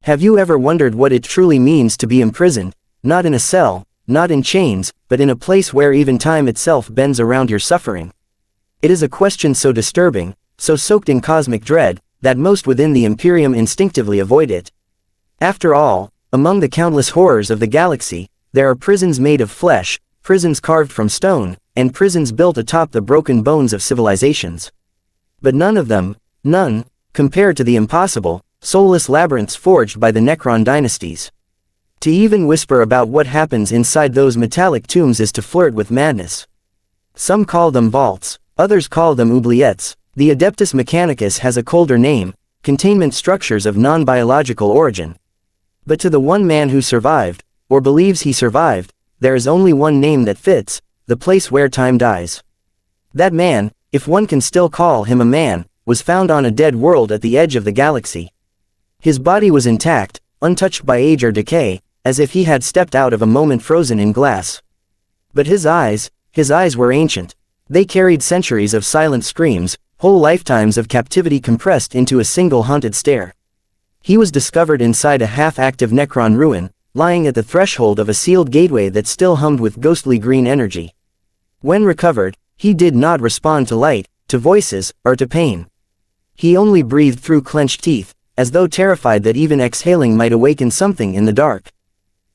Have you ever wondered what it truly means to be imprisoned, not in a cell, not in chains, but in a place where even time itself bends around your suffering? It is a question so disturbing, so soaked in cosmic dread, that most within the Imperium instinctively avoid it. After all, among the countless horrors of the galaxy, there are prisons made of flesh, prisons carved from stone, and prisons built atop the broken bones of civilizations. But none of them, none, compared to the impossible, soulless labyrinths forged by the Necron dynasties. To even whisper about what happens inside those metallic tombs is to flirt with madness. Some call them vaults, others call them oubliettes. The Adeptus Mechanicus has a colder name, containment structures of non-biological origin. But to the one man who survived, or believes he survived, there is only one name that fits: the place where time dies. That man, if one can still call him a man, was found on a dead world at the edge of the galaxy. His body was intact, untouched by age or decay, as if he had stepped out of a moment frozen in glass. But his eyes were ancient. They carried centuries of silent screams, whole lifetimes of captivity compressed into a single haunted stare. He was discovered inside a half-active Necron ruin, lying at the threshold of a sealed gateway that still hummed with ghostly green energy. When recovered, he did not respond to light, to voices, or to pain. He only breathed through clenched teeth, as though terrified that even exhaling might awaken something in the dark.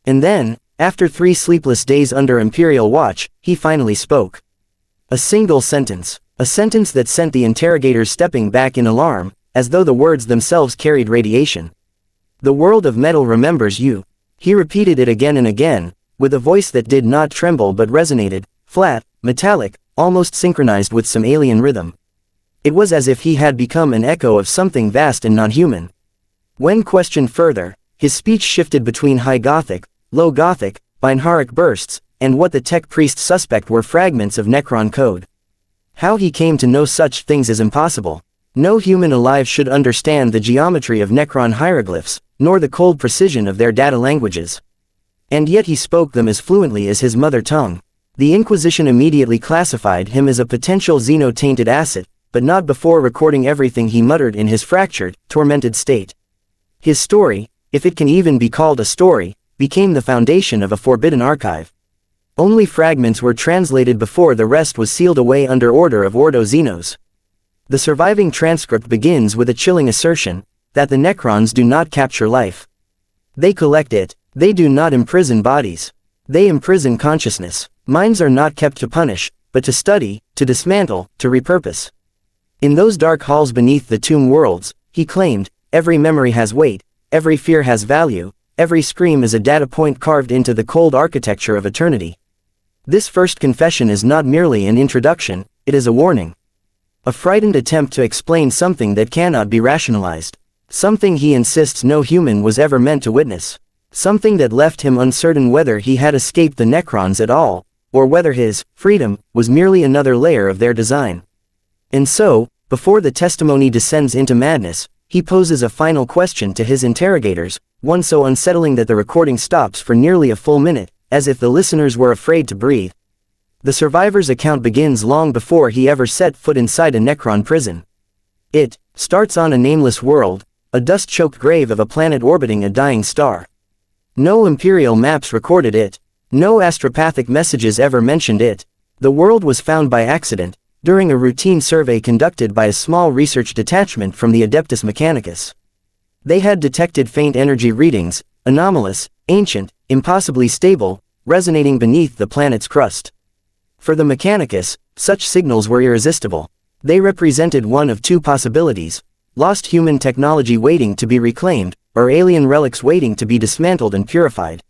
And then, after 3 sleepless days under Imperial watch, he finally spoke. A single sentence. A sentence that sent the interrogators stepping back in alarm, as though the words themselves carried radiation. "The world of metal remembers you." He repeated it again and again, with a voice that did not tremble but resonated, flat, metallic, almost synchronized with some alien rhythm. It was as if he had become an echo of something vast and non-human. When questioned further, his speech shifted between High Gothic, Low Gothic, Binharic bursts, and what the tech priest suspect were fragments of Necron code. How he came to know such things is impossible. No human alive should understand the geometry of Necron hieroglyphs, nor the cold precision of their data languages. And yet he spoke them as fluently as his mother tongue. The Inquisition immediately classified him as a potential xeno-tainted asset, but not before recording everything he muttered in his fractured, tormented state. His story, if it can even be called a story, became the foundation of a forbidden archive. Only fragments were translated before the rest was sealed away under order of Ordo Xenos. The surviving transcript begins with a chilling assertion that the Necrons do not capture life. They collect it. They do not imprison bodies. They imprison consciousness. Minds are not kept to punish, but to study, to dismantle, to repurpose. In those dark halls beneath the tomb worlds, he claimed, every memory has weight, every fear has value, every scream is a data point carved into the cold architecture of eternity. This first confession is not merely an introduction, it is a warning. A frightened attempt to explain something that cannot be rationalized. Something he insists no human was ever meant to witness. Something that left him uncertain whether he had escaped the Necrons at all, or whether his freedom was merely another layer of their design. And so, before the testimony descends into madness, he poses a final question to his interrogators, one so unsettling that the recording stops for nearly a full minute, as if the listeners were afraid to breathe. The survivor's account begins long before he ever set foot inside a Necron prison. It starts on a nameless world, a dust-choked grave of a planet orbiting a dying star. No Imperial maps recorded it. No astropathic messages ever mentioned it. The world was found by accident, during a routine survey conducted by a small research detachment from the Adeptus Mechanicus. They had detected faint energy readings, anomalous, ancient, impossibly stable, resonating beneath the planet's crust. For the Mechanicus, such signals were irresistible. They represented one of 2 possibilities: lost human technology waiting to be reclaimed, or alien relics waiting to be dismantled and purified.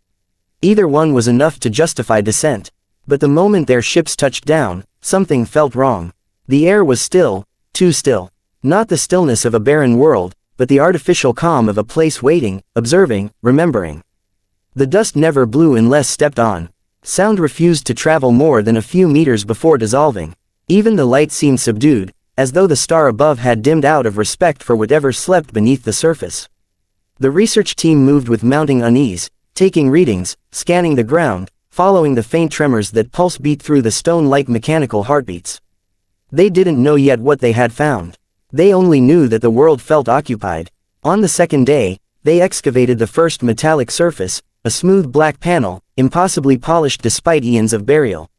Either one was enough to justify dissent. But the moment their ships touched down, something felt wrong. The air was still, too still. Not the stillness of a barren world, but the artificial calm of a place waiting, observing, remembering. The dust never blew unless stepped on. Sound refused to travel more than a few meters before dissolving. Even the light seemed subdued, as though the star above had dimmed out of respect for whatever slept beneath the surface. The research team moved with mounting unease, taking readings, scanning the ground, following the faint tremors that pulse beat through the stone-like mechanical heartbeats. They didn't know yet what they had found. They only knew that the world felt occupied. On the second day, they excavated the first metallic surface, a smooth black panel, impossibly polished despite eons of burial.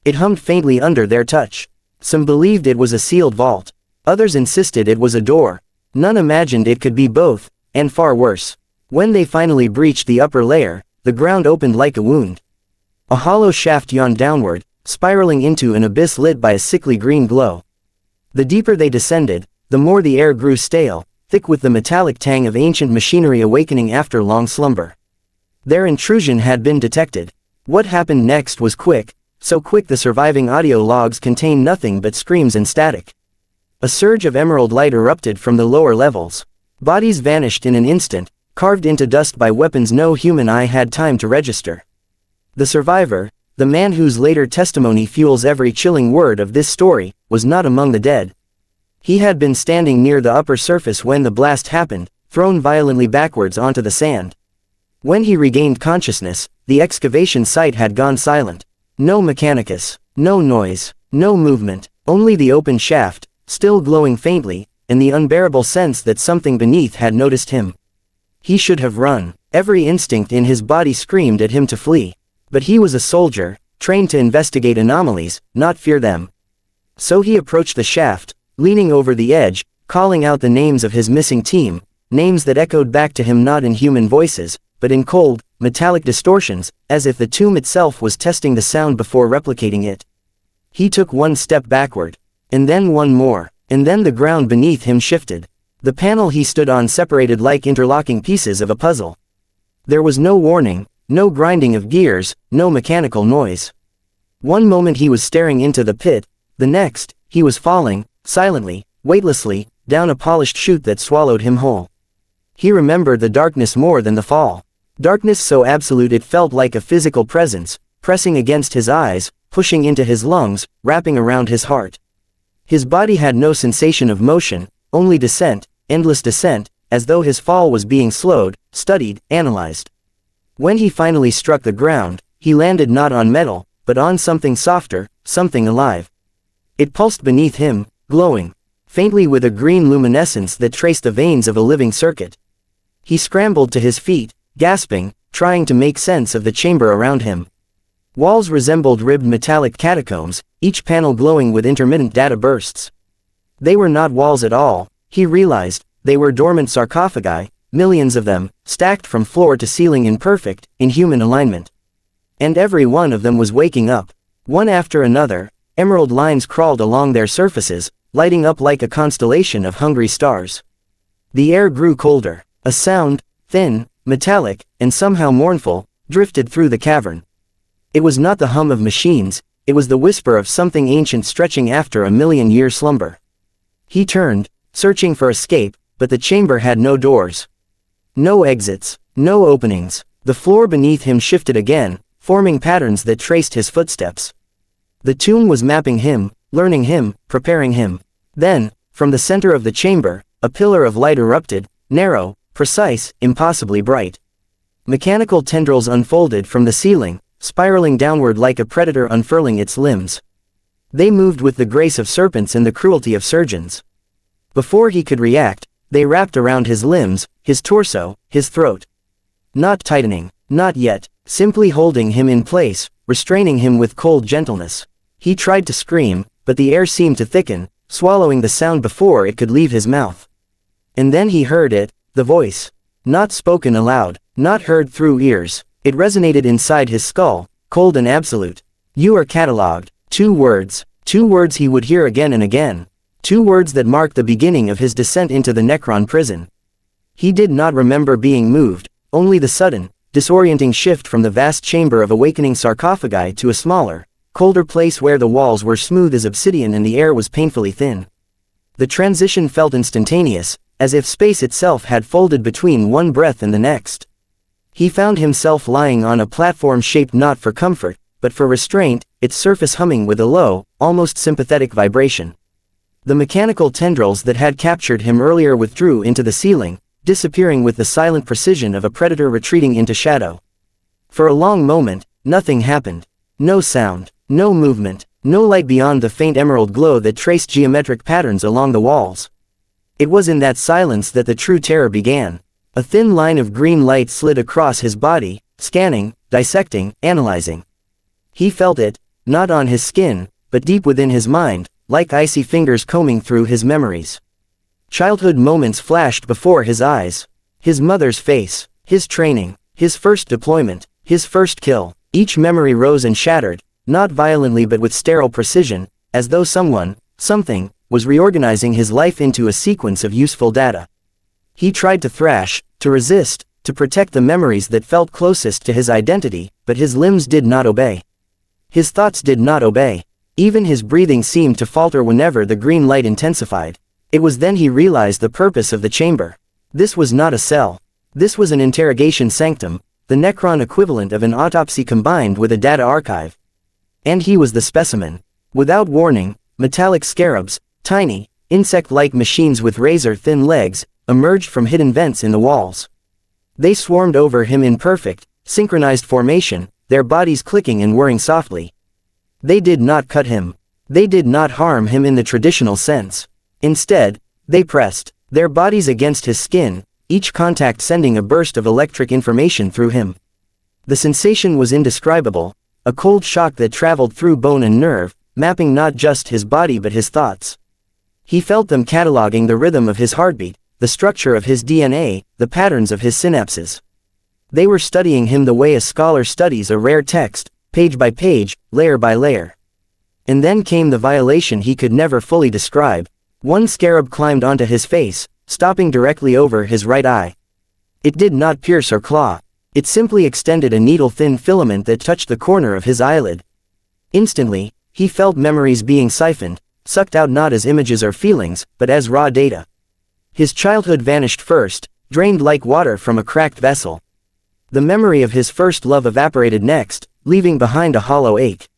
It hummed faintly under their touch. Some believed it was a sealed vault. Others insisted it was a door. None imagined it could be both, and far worse. When they finally breached the upper layer, the ground opened like a wound. A hollow shaft yawned downward, spiraling into an abyss lit by a sickly green glow. The deeper they descended, the more the air grew stale, thick with the metallic tang of ancient machinery awakening after long slumber. Their intrusion had been detected. What happened next was quick, so quick the surviving audio logs contained nothing but screams and static. A surge of emerald light erupted from the lower levels. Bodies vanished in an instant, carved into dust by weapons no human eye had time to register. The survivor, the man whose later testimony fuels every chilling word of this story, was not among the dead. He had been standing near the upper surface when the blast happened, thrown violently backwards onto the sand. When he regained consciousness, the excavation site had gone silent. No mechanicus, no noise, no movement, only the open shaft, still glowing faintly, and the unbearable sense that something beneath had noticed him. He should have run. Every instinct in his body screamed at him to flee. But he was a soldier, trained to investigate anomalies, not fear them. So he approached the shaft, leaning over the edge, calling out the names of his missing team, names that echoed back to him not in human voices, but in cold, metallic distortions, as if the tomb itself was testing the sound before replicating it. He took one step backward, and then one more, and then the ground beneath him shifted. The panel he stood on separated like interlocking pieces of a puzzle. There was no warning, no grinding of gears, no mechanical noise. One moment he was staring into the pit, the next, he was falling, silently, weightlessly, down a polished chute that swallowed him whole. He remembered the darkness more than the fall. Darkness so absolute it felt like a physical presence, pressing against his eyes, pushing into his lungs, wrapping around his heart. His body had no sensation of motion, only descent, endless descent, as though his fall was being slowed, studied, analyzed. When he finally struck the ground, he landed not on metal, but on something softer, something alive. It pulsed beneath him, glowing, faintly with a green luminescence that traced the veins of a living circuit. He scrambled to his feet, gasping, trying to make sense of the chamber around him. Walls resembled ribbed metallic catacombs, each panel glowing with intermittent data bursts. They were not walls at all, he realized, they were dormant sarcophagi, millions of them, stacked from floor to ceiling in perfect, inhuman alignment. And every one of them was waking up. One after another, emerald lines crawled along their surfaces, lighting up like a constellation of hungry stars. The air grew colder. A sound, thin, metallic, and somehow mournful, drifted through the cavern. It was not the hum of machines, it was the whisper of something ancient stretching after a million-year slumber. He turned, searching for escape, but the chamber had no doors. No exits, no openings. The floor beneath him shifted again, forming patterns that traced his footsteps. The tomb was mapping him, learning him, preparing him. Then, from the center of the chamber, a pillar of light erupted, narrow, precise, impossibly bright. Mechanical tendrils unfolded from the ceiling, spiraling downward like a predator unfurling its limbs. They moved with the grace of serpents and the cruelty of surgeons. Before he could react, they wrapped around his limbs, his torso, his throat. Not tightening, not yet, simply holding him in place, restraining him with cold gentleness. He tried to scream, but the air seemed to thicken, swallowing the sound before it could leave his mouth. And then he heard it, the voice. Not spoken aloud, not heard through ears. It resonated inside his skull, cold and absolute. You are catalogued. 2 words he would hear again and again. 2 words that marked the beginning of his descent into the Necron Prison. He did not remember being moved, only the sudden, disorienting shift from the vast chamber of awakening sarcophagi to a smaller, colder place where the walls were smooth as obsidian and the air was painfully thin. The transition felt instantaneous, as if space itself had folded between one breath and the next. He found himself lying on a platform shaped not for comfort, but for restraint, its surface humming with a low, almost sympathetic vibration. The mechanical tendrils that had captured him earlier withdrew into the ceiling, disappearing with the silent precision of a predator retreating into shadow. For a long moment, nothing happened. No sound, no movement, no light beyond the faint emerald glow that traced geometric patterns along the walls. It was in that silence that the true terror began. A thin line of green light slid across his body, scanning, dissecting, analyzing. He felt it, not on his skin, but deep within his mind, like icy fingers combing through his memories. Childhood moments flashed before his eyes. His mother's face, his training, his first deployment, his first kill. Each memory rose and shattered, not violently but with sterile precision, as though someone, something, was reorganizing his life into a sequence of useful data. He tried to thrash, to resist, to protect the memories that felt closest to his identity, but his limbs did not obey. His thoughts did not obey. Even his breathing seemed to falter whenever the green light intensified. It was then he realized the purpose of the chamber. This was not a cell. This was an interrogation sanctum, the Necron equivalent of an autopsy combined with a data archive. And he was the specimen. Without warning, metallic scarabs, tiny, insect-like machines with razor-thin legs, emerged from hidden vents in the walls. They swarmed over him in perfect, synchronized formation, their bodies clicking and whirring softly. They did not cut him. They did not harm him in the traditional sense. Instead, they pressed their bodies against his skin, each contact sending a burst of electric information through him. The sensation was indescribable, a cold shock that traveled through bone and nerve, mapping not just his body but his thoughts. He felt them cataloging the rhythm of his heartbeat, the structure of his DNA, the patterns of his synapses. They were studying him the way a scholar studies a rare text, page by page, layer by layer. And then came the violation he could never fully describe. One scarab climbed onto his face, stopping directly over his right eye. It did not pierce or claw. It simply extended a needle-thin filament that touched the corner of his eyelid. Instantly, he felt memories being siphoned, sucked out not as images or feelings, but as raw data. His childhood vanished first, drained like water from a cracked vessel. The memory of his first love evaporated next, leaving behind a hollow ache.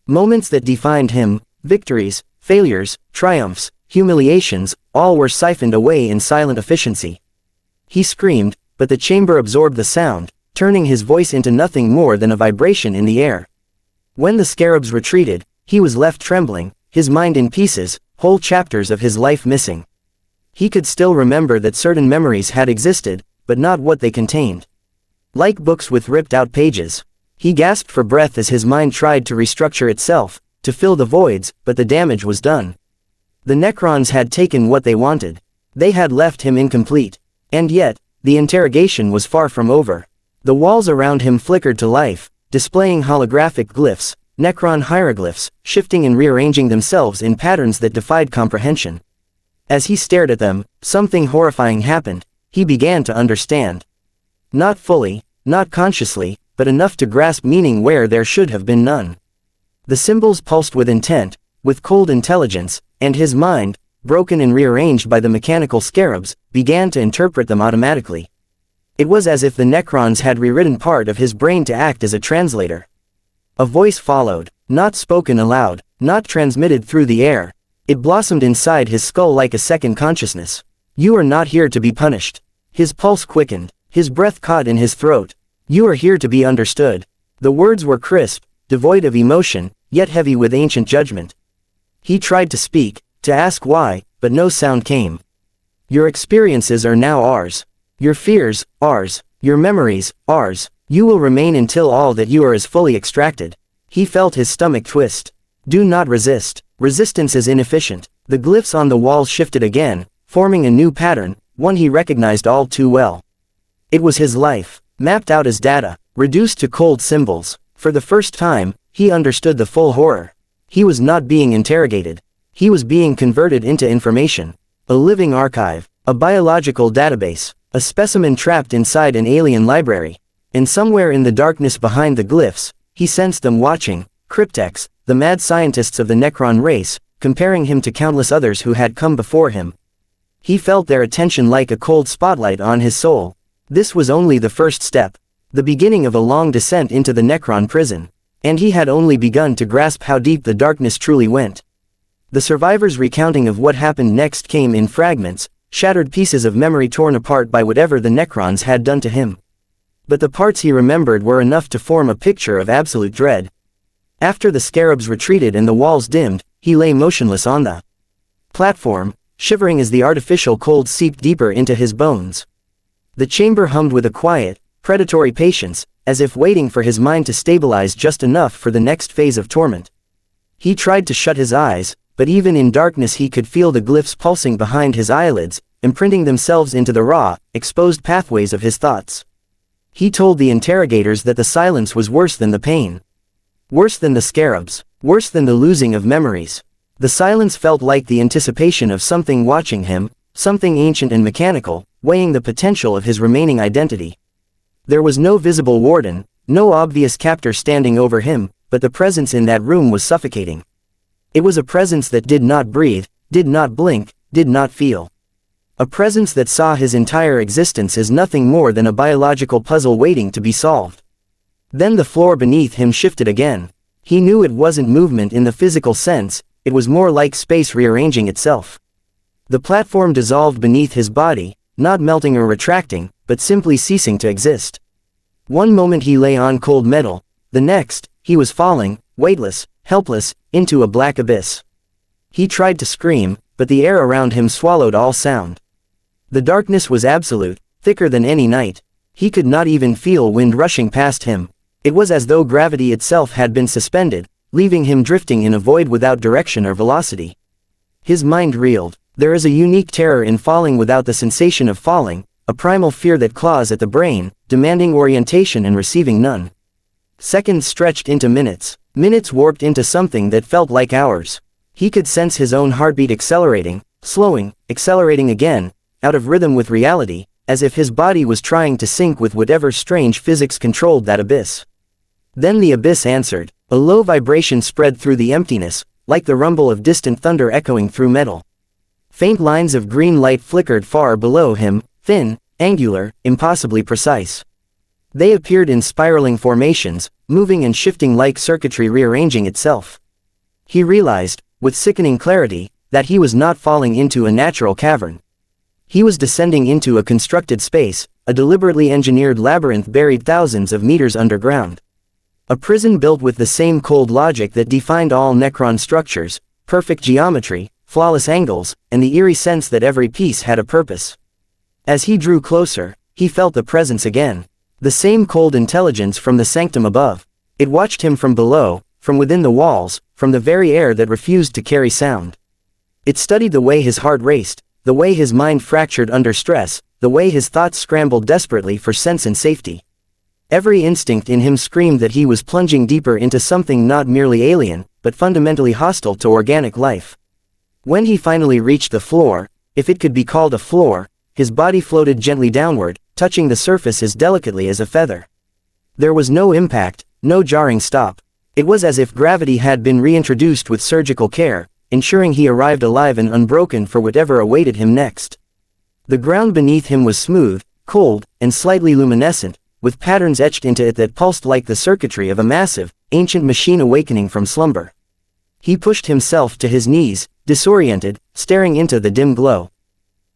Moments that defined him, victories, failures, triumphs, humiliations, all were siphoned away in silent efficiency. He screamed, but the chamber absorbed the sound, turning his voice into nothing more than a vibration in the air. When the scarabs retreated, he was left trembling, his mind in pieces, whole chapters of his life missing. He could still remember that certain memories had existed, but not what they contained. Like books with ripped-out pages. He gasped for breath as his mind tried to restructure itself, to fill the voids, but the damage was done. The Necrons had taken what they wanted. They had left him incomplete. And yet, the interrogation was far from over. The walls around him flickered to life, displaying holographic glyphs, Necron hieroglyphs, shifting and rearranging themselves in patterns that defied comprehension. As he stared at them, something horrifying happened. He began to understand. Not fully, not consciously, but enough to grasp meaning where there should have been none. The symbols pulsed with intent, with cold intelligence, and his mind, broken and rearranged by the mechanical scarabs, began to interpret them automatically. It was as if the Necrons had rewritten part of his brain to act as a translator. A voice followed, not spoken aloud, not transmitted through the air. It blossomed inside his skull like a second consciousness. You are not here to be punished. His pulse quickened, his breath caught in his throat. You are here to be understood. The words were crisp, devoid of emotion, yet heavy with ancient judgment. He tried to speak, to ask why, but no sound came. Your experiences are now ours. Your fears, ours. Your memories, ours. You will remain until all that you are is fully extracted. He felt his stomach twist. Do not resist. Resistance is inefficient. The glyphs on the walls shifted again, forming a new pattern, one he recognized all too well. It was his life, mapped out as data, reduced to cold symbols. For the first time, he understood the full horror. He was not being interrogated. He was being converted into information. A living archive, a biological database, a specimen trapped inside an alien library. And somewhere in the darkness behind the glyphs, he sensed them watching, cryptex, the mad scientists of the Necron race, comparing him to countless others who had come before him. He felt their attention like a cold spotlight on his soul. This was only the first step, the beginning of a long descent into the Necron prison. And he had only begun to grasp how deep the darkness truly went. The survivor's recounting of what happened next came in fragments, shattered pieces of memory torn apart by whatever the Necrons had done to him. But the parts he remembered were enough to form a picture of absolute dread. After the scarabs retreated and the walls dimmed, he lay motionless on the platform, shivering as the artificial cold seeped deeper into his bones. The chamber hummed with a quiet, predatory patience, as if waiting for his mind to stabilize just enough for the next phase of torment. He tried to shut his eyes, but even in darkness he could feel the glyphs pulsing behind his eyelids, imprinting themselves into the raw, exposed pathways of his thoughts. He told the interrogators that the silence was worse than the pain. Worse than the scarabs. Worse than the losing of memories. The silence felt like the anticipation of something watching him, something ancient and mechanical, weighing the potential of his remaining identity. There was no visible warden, no obvious captor standing over him, but the presence in that room was suffocating. It was a presence that did not breathe, did not blink, did not feel. A presence that saw his entire existence as nothing more than a biological puzzle waiting to be solved. Then the floor beneath him shifted again. He knew it wasn't movement in the physical sense, it was more like space rearranging itself. The platform dissolved beneath his body, not melting or retracting, but simply ceasing to exist. One moment he lay on cold metal, the next, he was falling, weightless, helpless, into a black abyss. He tried to scream, but the air around him swallowed all sound. The darkness was absolute, thicker than any night. He could not even feel wind rushing past him. It was as though gravity itself had been suspended, leaving him drifting in a void without direction or velocity. His mind reeled. There is a unique terror in falling without the sensation of falling, a primal fear that claws at the brain, demanding orientation and receiving none. Seconds stretched into minutes. Minutes warped into something that felt like hours. He could sense his own heartbeat accelerating, slowing, accelerating again, out of rhythm with reality, as if his body was trying to sync with whatever strange physics controlled that abyss. Then the abyss answered. A low vibration spread through the emptiness, like the rumble of distant thunder echoing through metal. Faint lines of green light flickered far below him, thin, angular, impossibly precise. They appeared in spiraling formations, moving and shifting like circuitry rearranging itself. He realized, with sickening clarity, that he was not falling into a natural cavern. He was descending into a constructed space, a deliberately engineered labyrinth buried thousands of meters underground. A prison built with the same cold logic that defined all Necron structures, perfect geometry, flawless angles, and the eerie sense that every piece had a purpose. As he drew closer, he felt the presence again. The same cold intelligence from the sanctum above. It watched him from below, from within the walls, from the very air that refused to carry sound. It studied the way his heart raced, the way his mind fractured under stress, the way his thoughts scrambled desperately for sense and safety. Every instinct in him screamed that he was plunging deeper into something not merely alien, but fundamentally hostile to organic life. When he finally reached the floor, if it could be called a floor, his body floated gently downward, touching the surface as delicately as a feather. There was no impact, no jarring stop. It was as if gravity had been reintroduced with surgical care, ensuring he arrived alive and unbroken for whatever awaited him next. The ground beneath him was smooth, cold, and slightly luminescent, with patterns etched into it that pulsed like the circuitry of a massive, ancient machine awakening from slumber. He pushed himself to his knees, disoriented, staring into the dim glow.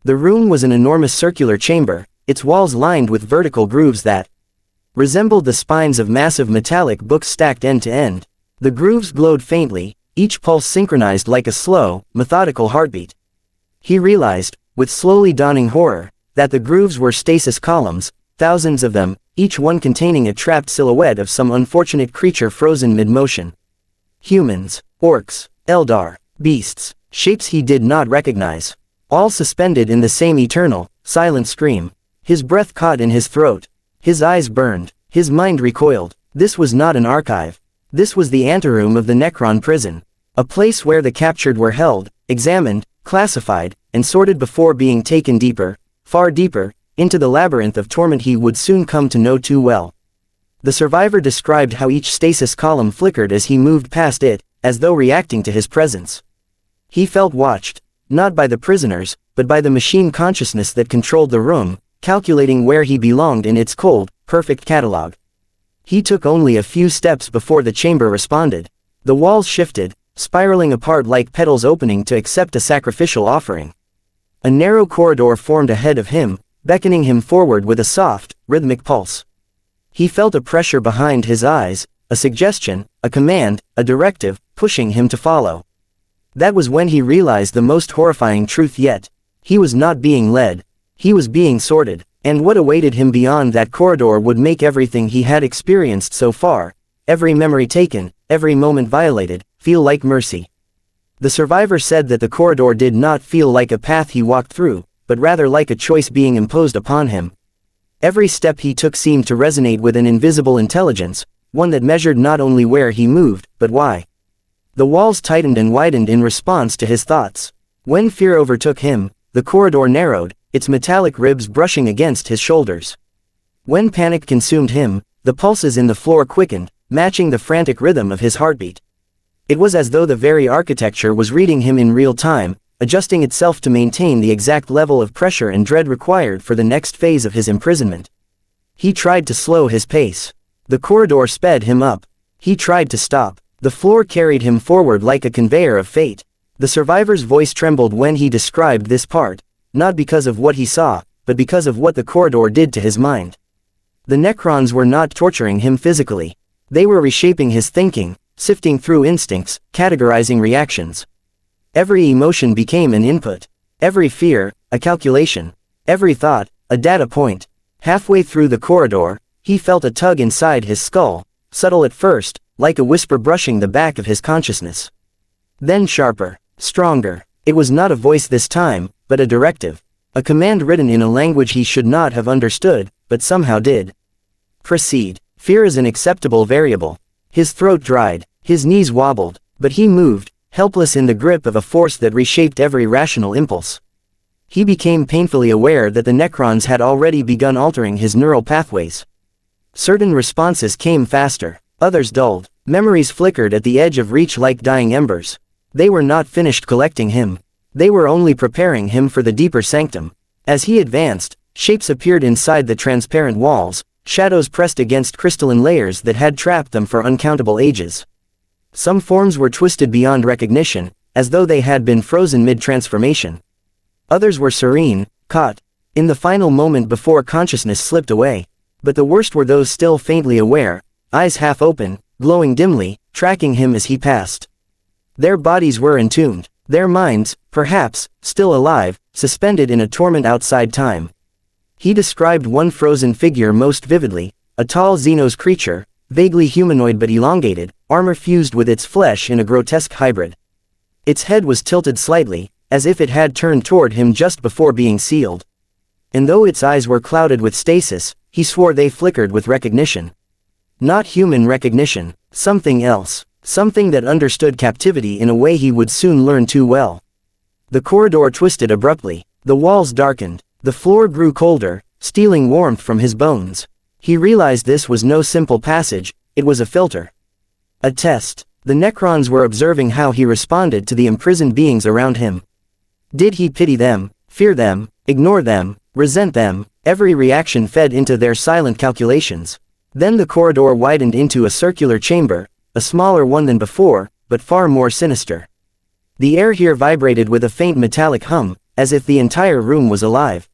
The room was an enormous circular chamber, its walls lined with vertical grooves that resembled the spines of massive metallic books stacked end to end. The grooves glowed faintly, each pulse synchronized like a slow, methodical heartbeat. He realized, with slowly dawning horror, that the grooves were stasis columns, thousands of them, each one containing a trapped silhouette of some unfortunate creature frozen mid-motion. Humans, orcs, Eldar, beasts, shapes he did not recognize. All suspended in the same eternal, silent scream. His breath caught in his throat. His eyes burned. His mind recoiled. This was not an archive. This was the anteroom of the Necron Prison. A place where the captured were held, examined, classified, and sorted before being taken deeper, far deeper, into the labyrinth of torment he would soon come to know too well. The survivor described how each stasis column flickered as he moved past it, as though reacting to his presence. He felt watched, not by the prisoners, but by the machine consciousness that controlled the room, calculating where he belonged in its cold, perfect catalog. He took only a few steps before the chamber responded. The walls shifted, spiraling apart like petals opening to accept a sacrificial offering. A narrow corridor formed ahead of him, beckoning him forward with a soft, rhythmic pulse. He felt a pressure behind his eyes, a suggestion, a command, a directive, pushing him to follow. That was when he realized the most horrifying truth yet. He was not being led. He was being sorted. And what awaited him beyond that corridor would make everything he had experienced so far, every memory taken, every moment violated, feel like mercy. The survivor said that the corridor did not feel like a path he walked through, but rather like a choice being imposed upon him. Every step he took seemed to resonate with an invisible intelligence, one that measured not only where he moved, but why. The walls tightened and widened in response to his thoughts. When fear overtook him, the corridor narrowed, its metallic ribs brushing against his shoulders. When panic consumed him, the pulses in the floor quickened, matching the frantic rhythm of his heartbeat. It was as though the very architecture was reading him in real time, adjusting itself to maintain the exact level of pressure and dread required for the next phase of his imprisonment. He tried to slow his pace. The corridor sped him up. He tried to stop. The floor carried him forward like a conveyor of fate. The survivor's voice trembled when he described this part, not because of what he saw, but because of what the corridor did to his mind. The Necrons were not torturing him physically. They were reshaping his thinking, sifting through instincts, categorizing reactions. Every emotion became an input. Every fear, a calculation. Every thought, a data point. Halfway through the corridor, he felt a tug inside his skull, subtle at first, like a whisper brushing the back of his consciousness. Then sharper, stronger. It was not a voice this time, but a directive. A command written in a language he should not have understood, but somehow did. Proceed. Fear is an acceptable variable. His throat dried, his knees wobbled, but he moved, helpless in the grip of a force that reshaped every rational impulse. He became painfully aware that the Necrons had already begun altering his neural pathways. Certain responses came faster, others dulled, memories flickered at the edge of reach like dying embers. They were not finished collecting him. They were only preparing him for the deeper sanctum. As he advanced, shapes appeared inside the transparent walls, shadows pressed against crystalline layers that had trapped them for uncountable ages. Some forms were twisted beyond recognition, as though they had been frozen mid-transformation. Others were serene, caught in the final moment before consciousness slipped away. But the worst were those still faintly aware, eyes half open, glowing dimly, tracking him as he passed. Their bodies were entombed, their minds, perhaps, still alive, suspended in a torment outside time. He described one frozen figure most vividly, a tall Xenos creature, vaguely humanoid but elongated, armor fused with its flesh in a grotesque hybrid. Its head was tilted slightly, as if it had turned toward him just before being sealed. And though its eyes were clouded with stasis, he swore they flickered with recognition. Not human recognition, something else, something that understood captivity in a way he would soon learn too well. The corridor twisted abruptly, the walls darkened, the floor grew colder, stealing warmth from his bones. He realized this was no simple passage, it was a filter. A test. The Necrons were observing how he responded to the imprisoned beings around him. Did he pity them, fear them, ignore them, resent them? Every reaction fed into their silent calculations. Then the corridor widened into a circular chamber, a smaller one than before, but far more sinister. The air here vibrated with a faint metallic hum, as if the entire room was alive.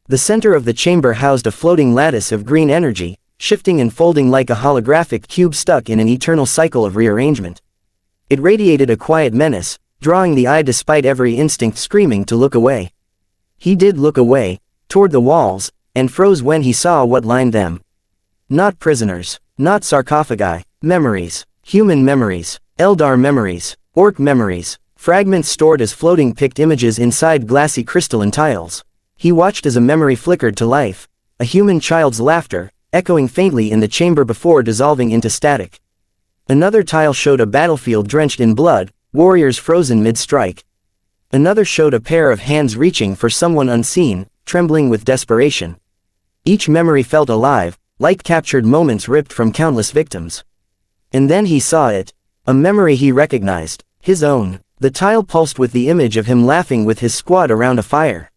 The center of the chamber housed a floating lattice of green energy, shifting and folding like a holographic cube stuck in an eternal cycle of rearrangement. It radiated a quiet menace, drawing the eye despite every instinct screaming to look away. He did look away, toward the walls, and froze when he saw what lined them. Not prisoners, not sarcophagi, memories, human memories, Eldar memories, orc memories, fragments stored as floating picked images inside glassy crystalline tiles. He watched as a memory flickered to life, a human child's laughter, echoing faintly in the chamber before dissolving into static. Another tile showed a battlefield drenched in blood, warriors frozen mid-strike. Another showed a pair of hands reaching for someone unseen, trembling with desperation. Each memory felt alive, like captured moments ripped from countless victims. And then he saw it, a memory he recognized, his own. The tile pulsed with the image of him laughing with his squad around a fire.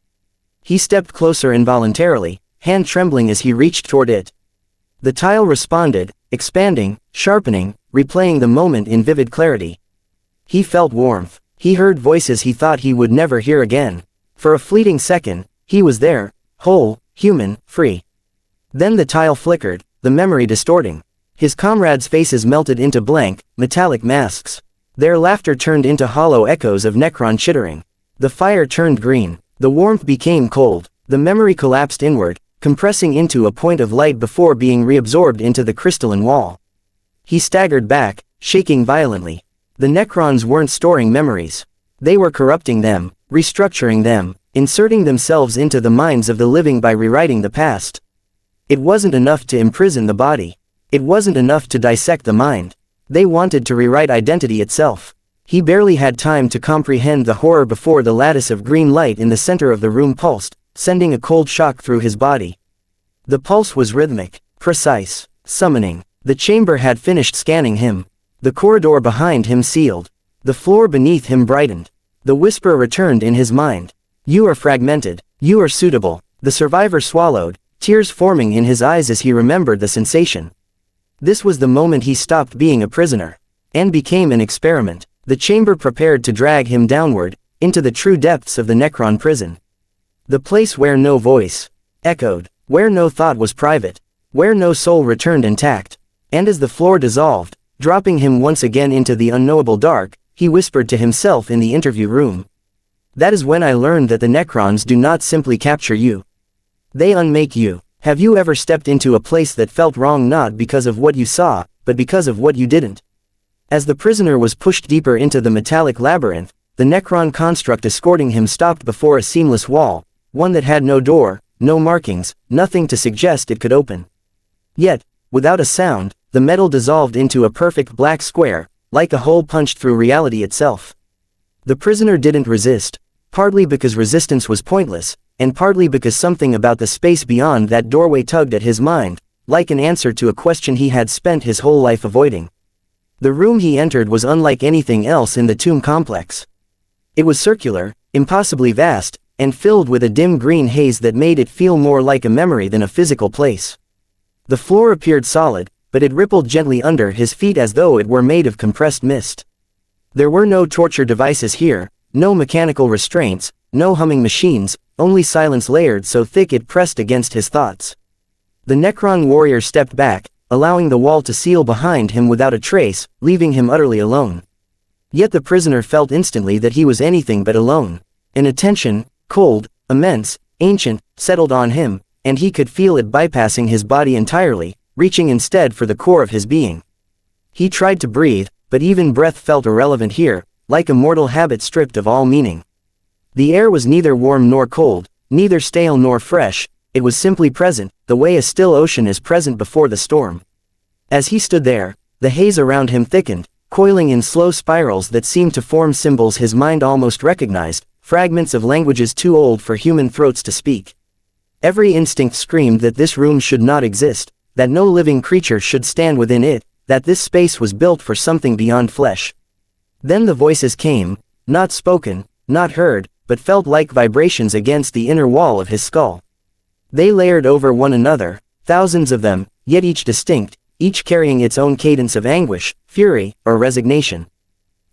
He stepped closer involuntarily, hand trembling as he reached toward it. The tile responded, expanding, sharpening, replaying the moment in vivid clarity. He felt warmth. He heard voices he thought he would never hear again. For a fleeting second, he was there, whole, human, free. Then the tile flickered, the memory distorting. His comrades' faces melted into blank, metallic masks. Their laughter turned into hollow echoes of Necron chittering. The fire turned green. The warmth became cold. The memory collapsed inward, compressing into a point of light before being reabsorbed into the crystalline wall. He staggered back, shaking violently. The Necrons weren't storing memories. They were corrupting them, restructuring them, inserting themselves into the minds of the living by rewriting the past. It wasn't enough to imprison the body. It wasn't enough to dissect the mind. They wanted to rewrite identity itself. He barely had time to comprehend the horror before the lattice of green light in the center of the room pulsed, sending a cold shock through his body. The pulse was rhythmic, precise, summoning. The chamber had finished scanning him. The corridor behind him sealed. The floor beneath him brightened. The whisper returned in his mind. You are fragmented. You are suitable. The survivor swallowed, tears forming in his eyes as he remembered the sensation. This was the moment he stopped being a prisoner and became an experiment. The chamber prepared to drag him downward, into the true depths of the Necron prison. The place where no voice echoed, where no thought was private, where no soul returned intact. And as the floor dissolved, dropping him once again into the unknowable dark, he whispered to himself in the interview room. That is when I learned that the Necrons do not simply capture you. They unmake you. Have you ever stepped into a place that felt wrong not because of what you saw, but because of what you didn't? As the prisoner was pushed deeper into the metallic labyrinth, the Necron construct escorting him stopped before a seamless wall, one that had no door, no markings, nothing to suggest it could open. Yet, without a sound, the metal dissolved into a perfect black square, like a hole punched through reality itself. The prisoner didn't resist, partly because resistance was pointless, and partly because something about the space beyond that doorway tugged at his mind, like an answer to a question he had spent his whole life avoiding. The room he entered was unlike anything else in the tomb complex. It was circular, impossibly vast, and filled with a dim green haze that made it feel more like a memory than a physical place. The floor appeared solid, but it rippled gently under his feet as though it were made of compressed mist. There were no torture devices here, no mechanical restraints, no humming machines, only silence layered so thick it pressed against his thoughts. The Necron warrior stepped back, allowing the wall to seal behind him without a trace, leaving him utterly alone. Yet the prisoner felt instantly that he was anything but alone. An attention, cold, immense, ancient, settled on him, and he could feel it bypassing his body entirely, reaching instead for the core of his being. He tried to breathe, but even breath felt irrelevant here, like a mortal habit stripped of all meaning. The air was neither warm nor cold, neither stale nor fresh, it was simply present, the way a still ocean is present before the storm. As he stood there, the haze around him thickened, coiling in slow spirals that seemed to form symbols his mind almost recognized, fragments of languages too old for human throats to speak. Every instinct screamed that this room should not exist, that no living creature should stand within it, that this space was built for something beyond flesh. Then the voices came, not spoken, not heard, but felt like vibrations against the inner wall of his skull. They layered over one another, thousands of them, yet each distinct, each carrying its own cadence of anguish, fury, or resignation.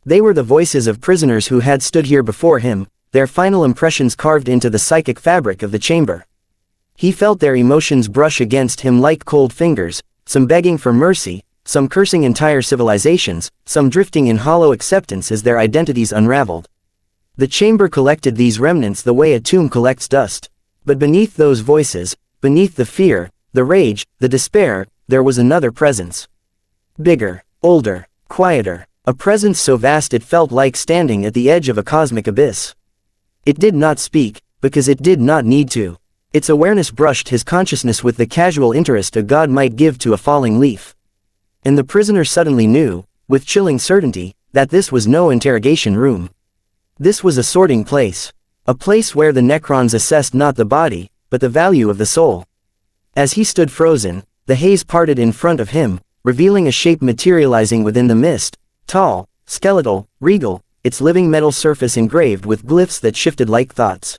They were the voices of prisoners who had stood here before him, their final impressions carved into the psychic fabric of the chamber. He felt their emotions brush against him like cold fingers, some begging for mercy, some cursing entire civilizations, some drifting in hollow acceptance as their identities unraveled. The chamber collected these remnants the way a tomb collects dust. But beneath those voices, beneath the fear, the rage, the despair, there was another presence. Bigger, older, quieter, a presence so vast it felt like standing at the edge of a cosmic abyss. It did not speak, because it did not need to. Its awareness brushed his consciousness with the casual interest a god might give to a falling leaf. And the prisoner suddenly knew, with chilling certainty, that this was no interrogation room. This was a sorting place. A place where the Necrons assessed not the body, but the value of the soul. As he stood frozen, the haze parted in front of him, revealing a shape materializing within the mist, tall, skeletal, regal, its living metal surface engraved with glyphs that shifted like thoughts.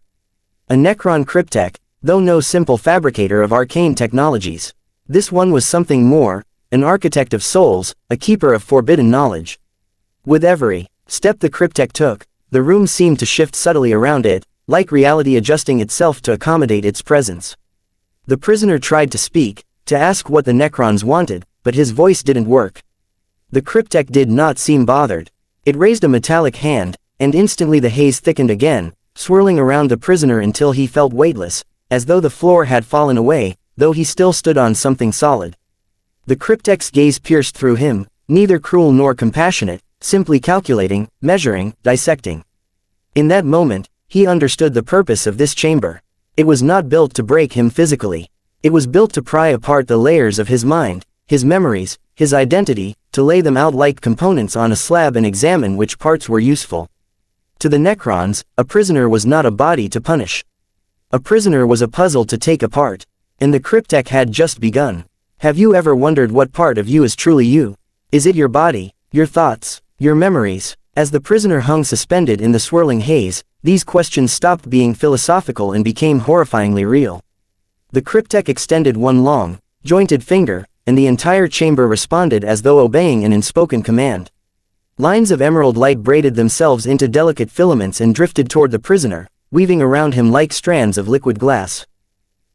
A Necron cryptek, though no simple fabricator of arcane technologies. This one was something more, an architect of souls, a keeper of forbidden knowledge. With every step the cryptek took, the room seemed to shift subtly around it, like reality adjusting itself to accommodate its presence. The prisoner tried to speak, to ask what the Necrons wanted, but his voice didn't work. The cryptek did not seem bothered. It raised a metallic hand, and instantly the haze thickened again, swirling around the prisoner until he felt weightless, as though the floor had fallen away, though he still stood on something solid. The cryptech's gaze pierced through him, neither cruel nor compassionate, simply calculating, measuring, dissecting. In that moment, he understood the purpose of this chamber. It was not built to break him physically. It was built to pry apart the layers of his mind, his memories, his identity, to lay them out like components on a slab and examine which parts were useful. To the Necrons, a prisoner was not a body to punish. A prisoner was a puzzle to take apart. And the cryptech had just begun. Have you ever wondered what part of you is truly you? Is it your body, your thoughts, your memories? As the prisoner hung suspended in the swirling haze, these questions stopped being philosophical and became horrifyingly real. The cryptech extended one long, jointed finger, and the entire chamber responded as though obeying an unspoken command. Lines of emerald light braided themselves into delicate filaments and drifted toward the prisoner, weaving around him like strands of liquid glass.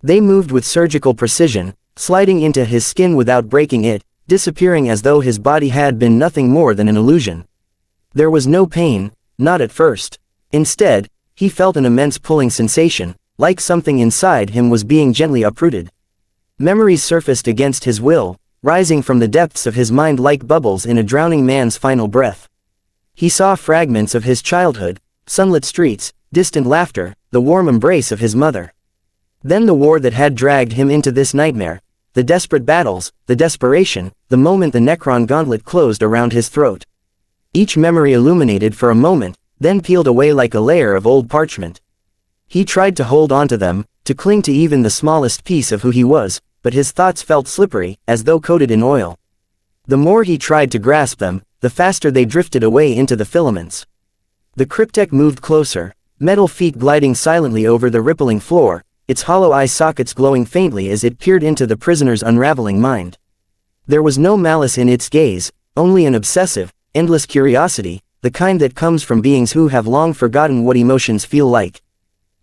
They moved with surgical precision, sliding into his skin without breaking it, disappearing as though his body had been nothing more than an illusion. There was no pain, not at first. Instead, he felt an immense pulling sensation, like something inside him was being gently uprooted. Memories surfaced against his will, rising from the depths of his mind like bubbles in a drowning man's final breath. He saw fragments of his childhood, sunlit streets, distant laughter, the warm embrace of his mother. Then the war that had dragged him into this nightmare, the desperate battles, the desperation, the moment the Necron gauntlet closed around his throat. Each memory illuminated for a moment, then peeled away like a layer of old parchment. He tried to hold on to them, to cling to even the smallest piece of who he was, but his thoughts felt slippery, as though coated in oil. The more he tried to grasp them, the faster they drifted away into the filaments. The cryptech moved closer, metal feet gliding silently over the rippling floor, its hollow eye sockets glowing faintly as it peered into the prisoner's unraveling mind. There was no malice in its gaze, only an obsessive, endless curiosity, the kind that comes from beings who have long forgotten what emotions feel like.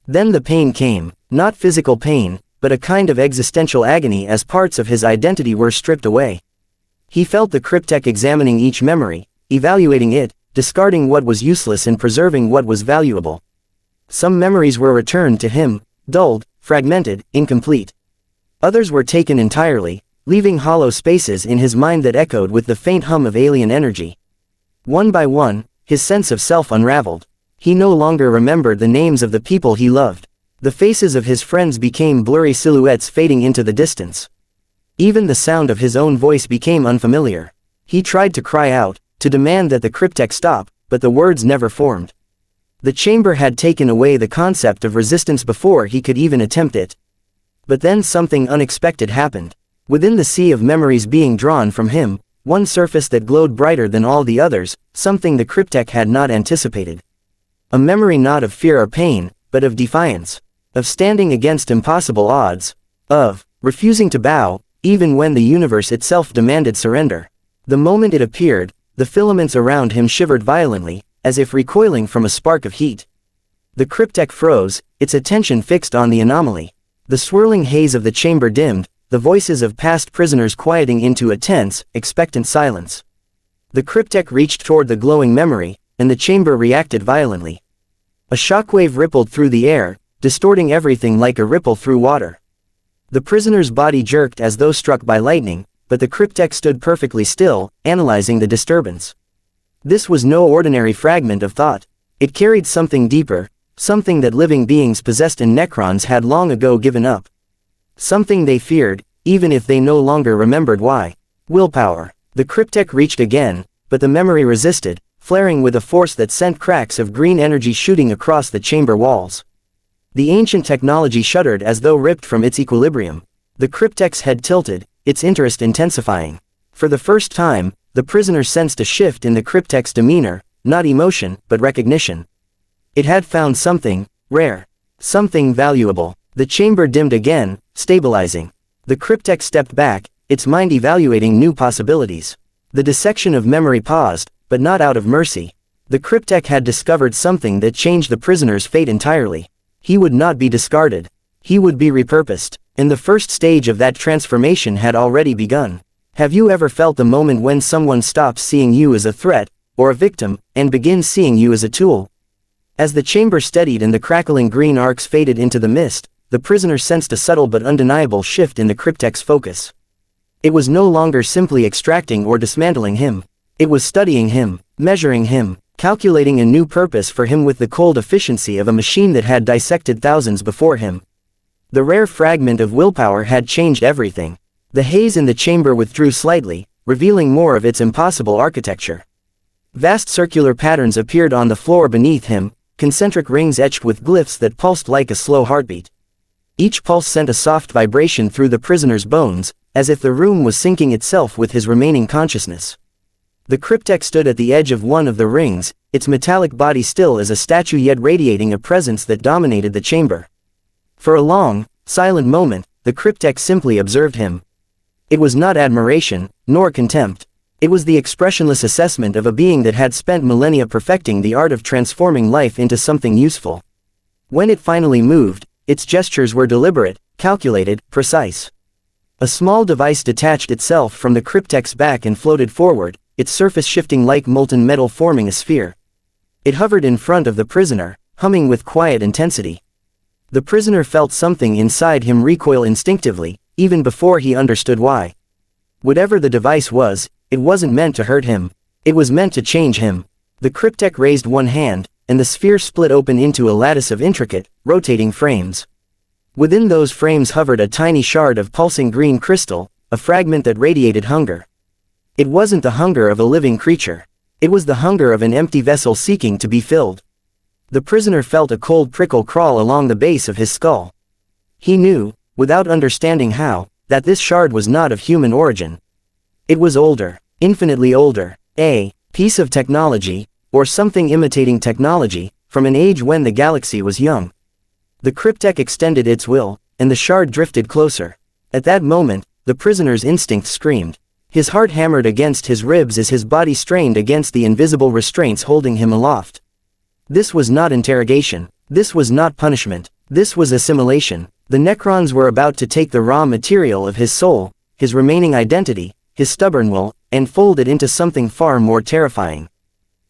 Then the pain came, not physical pain, but a kind of existential agony as parts of his identity were stripped away. He felt the cryptech examining each memory, evaluating it, discarding what was useless and preserving what was valuable. Some memories were returned to him, dulled, fragmented, incomplete. Others were taken entirely, leaving hollow spaces in his mind that echoed with the faint hum of alien energy. One by one, his sense of self unraveled. He no longer remembered the names of the people he loved. The faces of his friends became blurry silhouettes fading into the distance. Even the sound of his own voice became unfamiliar. He tried to cry out, to demand that the cryptech stop, but the words never formed. The chamber had taken away the concept of resistance before he could even attempt it. But then something unexpected happened. Within the sea of memories being drawn from him, one surfaced that glowed brighter than all the others, something the cryptech had not anticipated. A memory not of fear or pain, but of defiance. Of standing against impossible odds. Of refusing to bow, even when the universe itself demanded surrender. The moment it appeared, the filaments around him shivered violently, as if recoiling from a spark of heat. The cryptech froze, its attention fixed on the anomaly. The swirling haze of the chamber dimmed, the voices of past prisoners quieting into a tense, expectant silence. The cryptech reached toward the glowing memory, and the chamber reacted violently. A shockwave rippled through the air, distorting everything like a ripple through water. The prisoner's body jerked as though struck by lightning, but the cryptech stood perfectly still, analyzing the disturbance. This was no ordinary fragment of thought. It carried something deeper, something that living beings possessed in Necrons had long ago given up. Something they feared, even if they no longer remembered why. Willpower. The cryptech reached again, but the memory resisted, flaring with a force that sent cracks of green energy shooting across the chamber walls. The ancient technology shuddered as though ripped from its equilibrium. The cryptech's head tilted, its interest intensifying. For the first time, the prisoner sensed a shift in the cryptech's demeanor, not emotion, but recognition. It had found something rare, something valuable. The chamber dimmed again, stabilizing. The cryptech stepped back, its mind evaluating new possibilities. The dissection of memory paused, but not out of mercy. The cryptech had discovered something that changed the prisoner's fate entirely. He would not be discarded. He would be repurposed, and the first stage of that transformation had already begun. Have you ever felt the moment when someone stops seeing you as a threat, or a victim, and begins seeing you as a tool? As the chamber steadied and the crackling green arcs faded into the mist, the prisoner sensed a subtle but undeniable shift in the cryptech's focus. It was no longer simply extracting or dismantling him. It was studying him, measuring him, calculating a new purpose for him with the cold efficiency of a machine that had dissected thousands before him. The rare fragment of willpower had changed everything. The haze in the chamber withdrew slightly, revealing more of its impossible architecture. Vast circular patterns appeared on the floor beneath him, concentric rings etched with glyphs that pulsed like a slow heartbeat. Each pulse sent a soft vibration through the prisoner's bones, as if the room was syncing itself with his remaining consciousness. The cryptech stood at the edge of one of the rings, its metallic body still as a statue yet radiating a presence that dominated the chamber. For a long, silent moment, the cryptech simply observed him. It was not admiration, nor contempt. It was the expressionless assessment of a being that had spent millennia perfecting the art of transforming life into something useful. When it finally moved, its gestures were deliberate, calculated, precise. A small device detached itself from the cryptech's back and floated forward, its surface shifting like molten metal forming a sphere. It hovered in front of the prisoner, humming with quiet intensity. The prisoner felt something inside him recoil instinctively, even before he understood why. Whatever the device was, it wasn't meant to hurt him. It was meant to change him. The cryptech raised one hand, and the sphere split open into a lattice of intricate, rotating frames. Within those frames hovered a tiny shard of pulsing green crystal, a fragment that radiated hunger. It wasn't the hunger of a living creature. It was the hunger of an empty vessel seeking to be filled. The prisoner felt a cold prickle crawl along the base of his skull. He knew, without understanding how, that this shard was not of human origin. It was older, infinitely older, a piece of technology, or something imitating technology, from an age when the galaxy was young. The cryptech extended its will, and the shard drifted closer. At that moment, the prisoner's instinct screamed. His heart hammered against his ribs as his body strained against the invisible restraints holding him aloft. This was not interrogation. This was not punishment. This was assimilation. The Necrons were about to take the raw material of his soul, his remaining identity, his stubborn will, and fold it into something far more terrifying.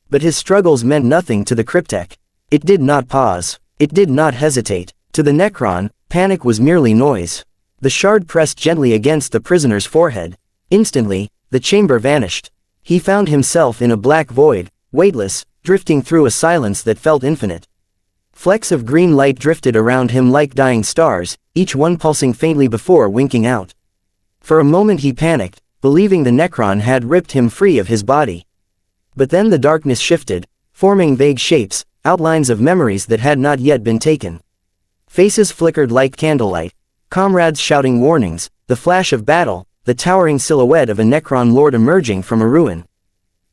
But his struggles meant nothing to the cryptech. It did not pause. It did not hesitate. To the Necron, panic was merely noise. The shard pressed gently against the prisoner's forehead. Instantly, the chamber vanished. He found himself in a black void, weightless, drifting through a silence that felt infinite. Flecks of green light drifted around him like dying stars, each one pulsing faintly before winking out. For a moment he panicked, believing the Necron had ripped him free of his body. But then the darkness shifted, forming vague shapes, outlines of memories that had not yet been taken. Faces flickered like candlelight, comrades shouting warnings, the flash of battle, the towering silhouette of a Necron lord emerging from a ruin.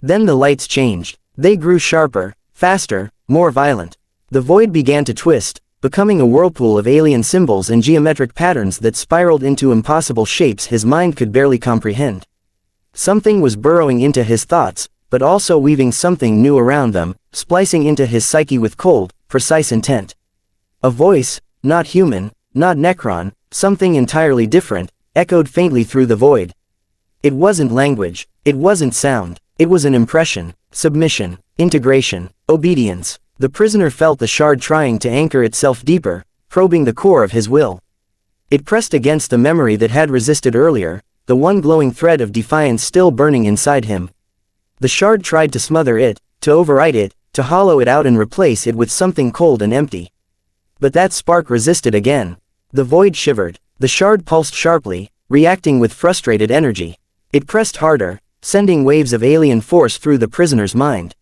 Then the lights changed. They grew sharper, faster, more violent. The void began to twist, becoming a whirlpool of alien symbols and geometric patterns that spiraled into impossible shapes his mind could barely comprehend. Something was burrowing into his thoughts, but also weaving something new around them, splicing into his psyche with cold, precise intent. A voice, not human, not Necron, something entirely different, echoed faintly through the void. It wasn't language, it wasn't sound, it was an impression, submission, integration, obedience. The prisoner felt the shard trying to anchor itself deeper, probing the core of his will. It pressed against the memory that had resisted earlier, the one glowing thread of defiance still burning inside him. The shard tried to smother it, to override it, to hollow it out and replace it with something cold and empty. But that spark resisted again. The void shivered. The shard pulsed sharply, reacting with frustrated energy. It pressed harder, sending waves of alien force through the prisoner's mind.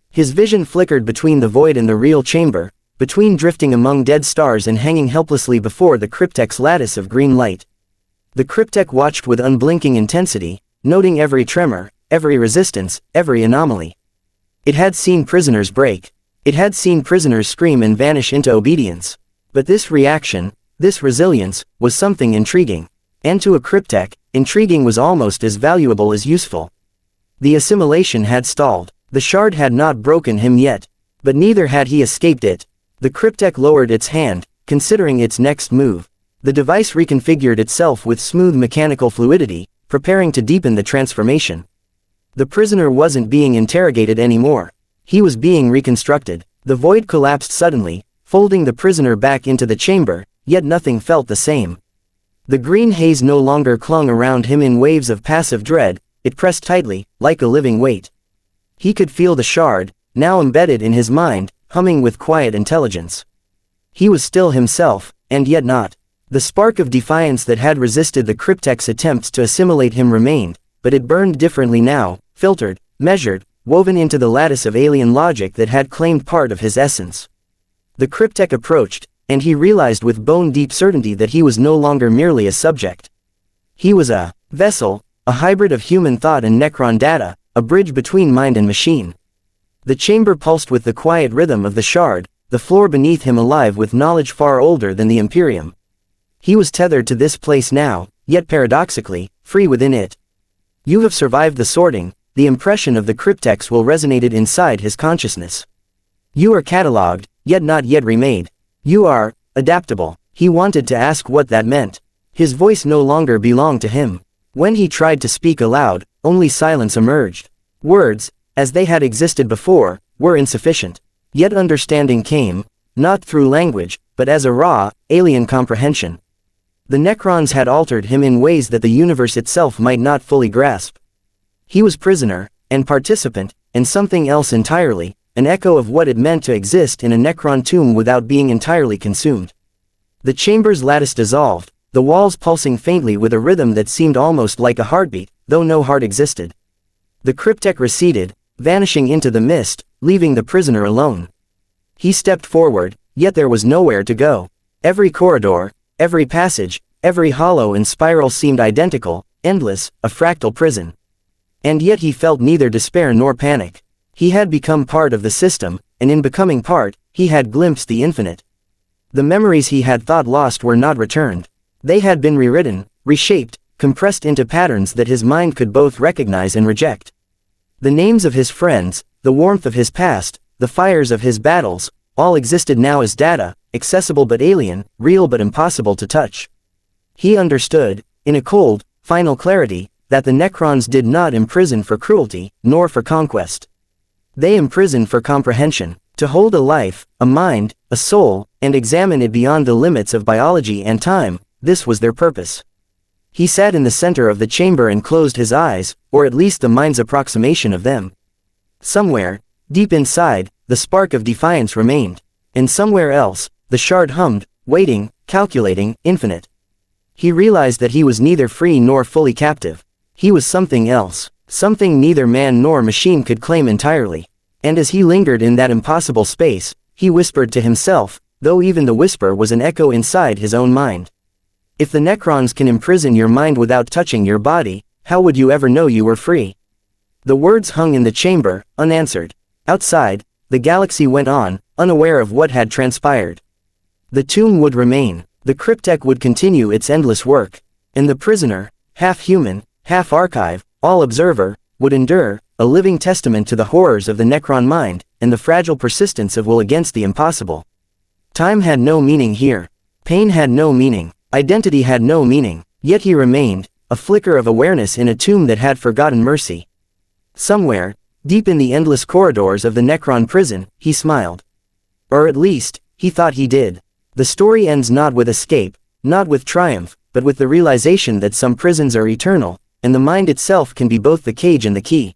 His vision flickered between the void and the real chamber, between drifting among dead stars and hanging helplessly before the cryptech's lattice of green light. The cryptech watched with unblinking intensity, noting every tremor, every resistance, every anomaly. It had seen prisoners break. It had seen prisoners scream and vanish into obedience. But this reaction, this resilience, was something intriguing. And to a cryptech, intriguing was almost as valuable as useful. The assimilation had stalled. The shard had not broken him yet. But neither had he escaped it. The cryptech lowered its hand, considering its next move. The device reconfigured itself with smooth mechanical fluidity, preparing to deepen the transformation. The prisoner wasn't being interrogated anymore. He was being reconstructed. The void collapsed suddenly, folding the prisoner back into the chamber, yet nothing felt the same. The green haze no longer clung around him in waves of passive dread, it pressed tightly, like a living weight. He could feel the shard, now embedded in his mind, humming with quiet intelligence. He was still himself, and yet not. The spark of defiance that had resisted the cryptech's attempts to assimilate him remained, but it burned differently now, filtered, measured, woven into the lattice of alien logic that had claimed part of his essence. The cryptech approached, and he realized with bone-deep certainty that he was no longer merely a subject. He was a vessel, a hybrid of human thought and Necron data, a bridge between mind and machine. The chamber pulsed with the quiet rhythm of the shard, the floor beneath him alive with knowledge far older than the Imperium. He was tethered to this place now, yet paradoxically, free within it. You have survived the sorting, the impression of the cryptex will resonated inside his consciousness. You are catalogued, yet not yet remade. You are adaptable. He wanted to ask what that meant. His voice no longer belonged to him. When he tried to speak aloud, only silence emerged. Words, as they had existed before, were insufficient. Yet understanding came, not through language, but as a raw, alien comprehension. The Necrons had altered him in ways that the universe itself might not fully grasp. He was prisoner, and participant, and something else entirely, an echo of what it meant to exist in a Necron tomb without being entirely consumed. The chamber's lattice dissolved, the walls pulsing faintly with a rhythm that seemed almost like a heartbeat, though no heart existed. The cryptech receded, vanishing into the mist, leaving the prisoner alone. He stepped forward, yet there was nowhere to go. Every corridor, every passage, every hollow and spiral seemed identical, endless, a fractal prison. And yet he felt neither despair nor panic. He had become part of the system, and in becoming part, he had glimpsed the infinite. The memories he had thought lost were not returned. They had been rewritten, reshaped, compressed into patterns that his mind could both recognize and reject. The names of his friends, the warmth of his past, the fires of his battles, all existed now as data, accessible but alien, real but impossible to touch. He understood, in a cold, final clarity, that the Necrons did not imprison for cruelty, nor for conquest. They imprisoned for comprehension, to hold a life, a mind, a soul, and examine it beyond the limits of biology and time. This was their purpose. He sat in the center of the chamber and closed his eyes, or at least the mind's approximation of them. Somewhere, deep inside, the spark of defiance remained, and somewhere else, the shard hummed, waiting, calculating, infinite. He realized that he was neither free nor fully captive. He was something else, something neither man nor machine could claim entirely. And as he lingered in that impossible space, he whispered to himself, though even the whisper was an echo inside his own mind. If the Necrons can imprison your mind without touching your body, how would you ever know you were free? The words hung in the chamber, unanswered. Outside, the galaxy went on, unaware of what had transpired. The tomb would remain, the cryptech would continue its endless work, and the prisoner, half human, half archive, all observer, would endure, a living testament to the horrors of the Necron mind, and the fragile persistence of will against the impossible. Time had no meaning here. Pain had no meaning. Identity had no meaning. Yet he remained, a flicker of awareness in a tomb that had forgotten mercy. Somewhere, deep in the endless corridors of the Necron prison, he smiled. Or at least, he thought he did. The story ends not with escape, not with triumph, but with the realization that some prisons are eternal, and the mind itself can be both the cage and the key.